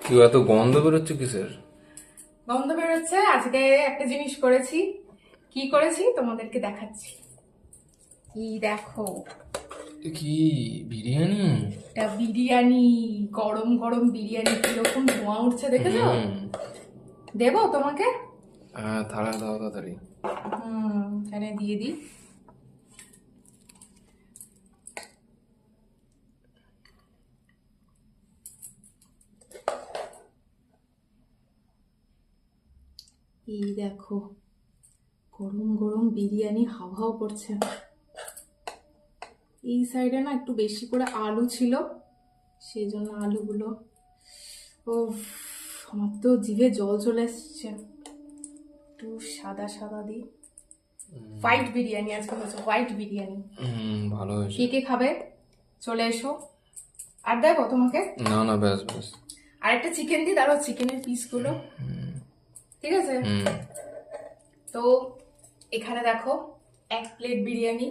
কি এত গন্ধ বেরোচ্ছে কিসের? গন্ধ বেরোচ্ছে। আজকে একটা জিনিস করেছি। কি করেছি তোমাদেরকে দেখাচ্ছি। কি দেখো, এ কি বিরিয়ানি? এটা বিরিয়ানি। গরম গরম বিরিয়ানি, কিরকম ধোঁয়া উঠছে দেখেছো? হুম। দেবো তোমাকে? হ্যাঁ, থালা দাও তাড়াতাড়ি। এখানে দিয়ে দিই। এই দেখো, গরম গরম বিরিয়ানি হাওয়া হাওয়া করছে। এই সাইডে না একটু বেশি করে আলু ছিল, সেই জন্য আলুগুলো। ও, আমার তো জিভে জল চলে এসছে। একটু সাদা সাদা দিই। হোয়াইট বিরিয়ানি আজকে হচ্ছে, হোয়াইট বিরিয়ানি। ভালো হয়েছে। কে কে খাবে চলে এসো। আর দেবো তোমাকে? না না, ব্যাস ব্যাস। আর একটা চিকেন দিই, দাঁড়াও, চিকেনের পিসগুলো। ঠিক আছে। হুম। তো এখানে দেখো, 1 প্লেট বিরিয়ানি।